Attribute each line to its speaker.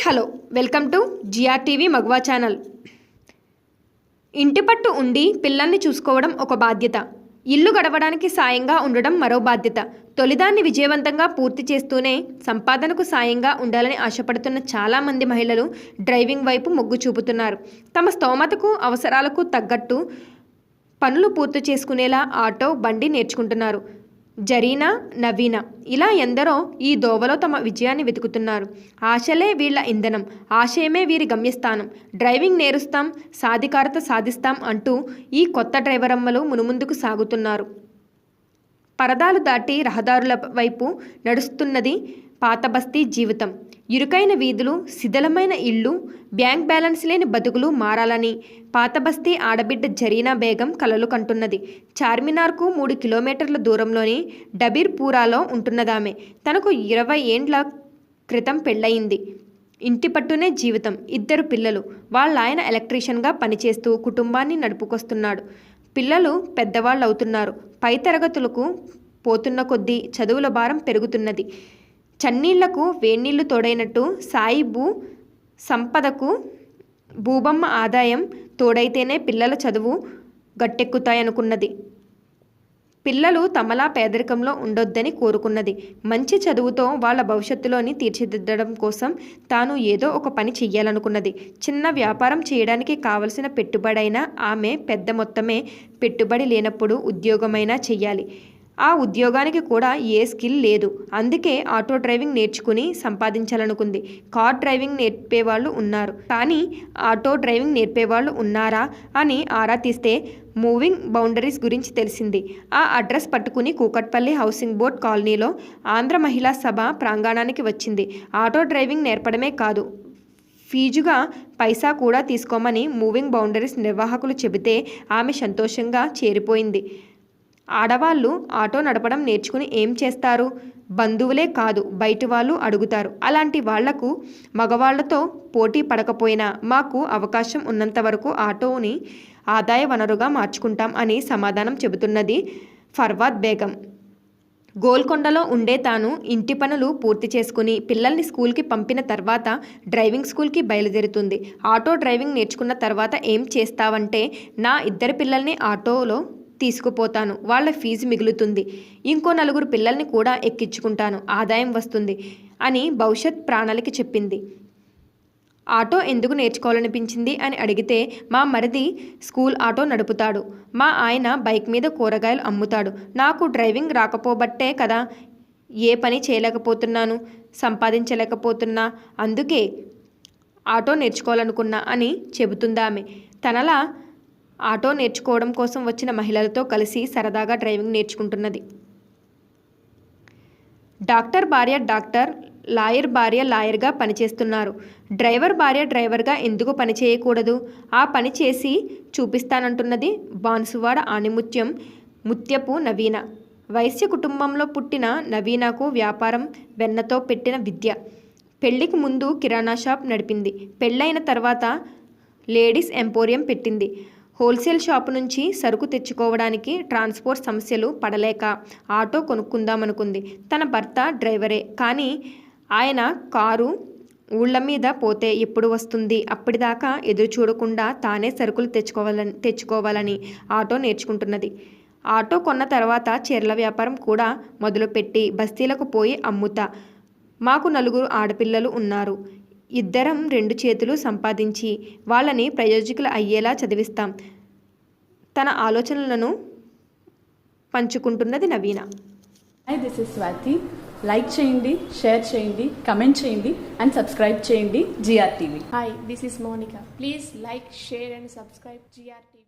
Speaker 1: Hello, welcome to GRTV మగవా channel. ఇంటి పట్టు ఉండి పిల్లల్ని చూసుకోవడం ఒక బాధ్యత, ఇల్లు గడవడానికి సాయంగా ఉండడం మరో బాధ్యత. తొలిదాన్ని విజయవంతంగా పూర్తి చేస్తూనే సంపాదనకు సాయంగా ఉండాలని ఆశపడుతున్న చాలామంది మహిళలు డ్రైవింగ్ వైపు మొగ్గు చూపుతున్నారు. తమ స్తోమతకు అవసరాలకు తగ్గట్టు పనులు పూర్తి చేసుకునేలా ఆటో, బండి నేర్చుకుంటున్నారు. జరీనా, నవీనా ఇలా ఎందరో ఈ దోవలో తమ విజయాన్ని వెతుకుతున్నారు. ఆశలే వీళ్ల ఇంధనం, ఆశయమే వీరి గమ్యస్థానం. డ్రైవింగ్ నేరుస్తాం, సాధికారత సాధిస్తాం అంటూ ఈ కొత్త డ్రైవరమ్మలు మునుముందుకు సాగుతున్నారు. పరదాలు దాటి రహదారుల వైపు నడుస్తున్నది పాత బస్తీ జీవితం. ఇరుకైన వీధులు, శిథిలమైన ఇళ్ళు, బ్యాంక్ బ్యాలెన్స్ లేని బతుకులు మారాలని పాత బస్తీ ఆడబిడ్డ జరీనా బేగం కలలు కంటున్నది. చార్మినార్కు 3 కిలోమీటర్ల దూరంలోని డబీర్పూరాలో ఉంటున్నదామె. తనకు 20 ఏండ్ల క్రితం పెళ్ళయింది. ఇంటి పట్టునే జీవితం. 2 పిల్లలు. వాళ్ళాయన ఎలక్ట్రీషియన్గా పనిచేస్తూ కుటుంబాన్ని నడుపుకొస్తున్నాడు. పిల్లలు పెద్దవాళ్ళు అవుతున్నారు. పై తరగతులకు పోతున్న కొద్దీ చదువుల భారం పెరుగుతున్నది. చన్నీళ్లకు వేన్నీళ్లు తోడైనట్టు సాయిబు సంపదకు భూబమ్మ ఆదాయం తోడైతేనే పిల్లల చదువు గట్టెక్కుతాయనుకున్నది. పిల్లలు తమలా పేదరికంలో ఉండొద్దని కోరుకున్నది. మంచి చదువుతో వాళ్ళ భవిష్యత్తులోని తీర్చిదిద్దడం కోసం తాను ఏదో ఒక పని చెయ్యాలనుకున్నది. చిన్న వ్యాపారం చేయడానికి కావలసిన పెట్టుబడైనా ఆమె పెద్ద మొత్తమే పెట్టుబడి లేనప్పుడు ఉద్యోగమైనా చెయ్యాలి. ఆ ఉద్యోగానికి కూడా ఏ స్కిల్ లేదు. అందుకే ఆటో డ్రైవింగ్ నేర్చుకుని సంపాదించాలనుకుంది. కార్ డ్రైవింగ్ నేర్పేవాళ్ళు ఉన్నారు, కానీ ఆటో డ్రైవింగ్ నేర్పేవాళ్ళు ఉన్నారా అని ఆరా తీస్తే మూవింగ్ బౌండరీస్ గురించి తెలిసింది. ఆ అడ్రస్ పట్టుకుని కూకట్పల్లి హౌసింగ్ బోర్డ్ కాలనీలో ఆంధ్ర మహిళా సభ ప్రాంగణానికి వచ్చింది. ఆటో డ్రైవింగ్ నేర్పడమే కాదు, ఫీజుగా పైసా కూడా తీసుకోమని మూవింగ్ బౌండరీస్ నిర్వాహకులు చెబితే ఆమె సంతోషంగా చేరిపోయింది. ఆడవాళ్ళు ఆటో నడపడం నేర్చుకుని ఏం చేస్తారు? బంధువులే కాదు, బయటి వాళ్ళు అడుగుతారు. అలాంటి వాళ్లకు మగవాళ్లతో పోటీ పడకపోయినా మాకు అవకాశం ఉన్నంత వరకు ఆటోని ఆదాయ వనరుగా మార్చుకుంటాం అని సమాధానం చెబుతున్నది ఫర్వాద్ బేగం. గోల్కొండలో ఉండే తాను ఇంటి పనులు పూర్తి చేసుకుని పిల్లల్ని స్కూల్కి పంపిన తర్వాత డ్రైవింగ్ స్కూల్కి బయలుదేరుతుంది. ఆటో డ్రైవింగ్ నేర్చుకున్న తర్వాత ఏం చేస్తావంటే, నా 2 పిల్లల్ని ఆటోలో తీసుకుపోతాను, వాళ్ళ ఫీజు మిగులుతుంది, ఇంకో 4 పిల్లల్ని కూడా ఎక్కించుకుంటాను, ఆదాయం వస్తుంది అని భవిష్యత్ ప్రణాళిక చెప్పింది. ఆటో ఎందుకు నేర్చుకోవాలనిపించింది అని అడిగితే, మా మరిది స్కూల్ ఆటో నడుపుతాడు, మా ఆయన బైక్ మీద కూరగాయలు అమ్ముతాడు, నాకు డ్రైవింగ్ రాకపోబట్టే కదా ఏ పని చేయలేకపోతున్నాను, సంపాదించలేకపోతున్నా, అందుకే ఆటో నేర్చుకోవాలనుకున్నా అని చెబుతుందామె. తనలా ఆటో నేర్చుకోవడం కోసం వచ్చిన మహిళలతో కలిసి సరదాగా డ్రైవింగ్ నేర్చుకుంటున్నది. డాక్టర్ భార్య డాక్టర్, లాయర్ భార్య లాయర్గా పనిచేస్తున్నారు. డ్రైవర్ భార్య డ్రైవర్గా ఎందుకు పని చేయకూడదు? ఆ పని చేసి చూపిస్తానంటున్నది బాన్సువాడ ఆణిముత్యం ముత్యపు నవీన. వైశ్య కుటుంబంలో పుట్టిన నవీనకు వ్యాపారం వెన్నతో పెట్టిన విద్య. పెళ్లికి ముందు కిరాణా షాప్ నడిపింది. పెళ్ళైన తర్వాత లేడీస్ ఎంపోరియం పెట్టింది. హోల్సేల్ షాపు నుంచి సరుకు తెచ్చుకోవడానికి ట్రాన్స్పోర్ట్ సమస్యలు పడలేక ఆటో కొనుక్కుందామనుకుంది. తన భర్త డ్రైవరే, కానీ ఆయన కారు ఊళ్ళ మీద పోతే ఎప్పుడు వస్తుంది, అప్పటిదాకా ఎదురు చూడకుండా తానే సరుకులు తెచ్చుకోవాలని ఆటో నేర్చుకుంటున్నది. ఆటో కొన్న తర్వాత చీరల వ్యాపారం కూడా మొదలుపెట్టి బస్తీలకు పోయి అమ్ముతా. మాకు 4 ఆడపిల్లలు ఉన్నారు. 2 2 చేతులు సంపాదించి వాళ్ళని ప్రయోజకులు అయ్యేలా చదివిస్తాం. తన ఆలోచనలను పంచుకుంటున్నది Naveena.
Speaker 2: Hi, this is Swathi. Like చేయండి, షేర్ చేయండి, కమెంట్ చేయండి అండ్ సబ్స్క్రైబ్ చేయండి GRTV.
Speaker 3: Hi, this is Monica. Please like, share and subscribe GRTV.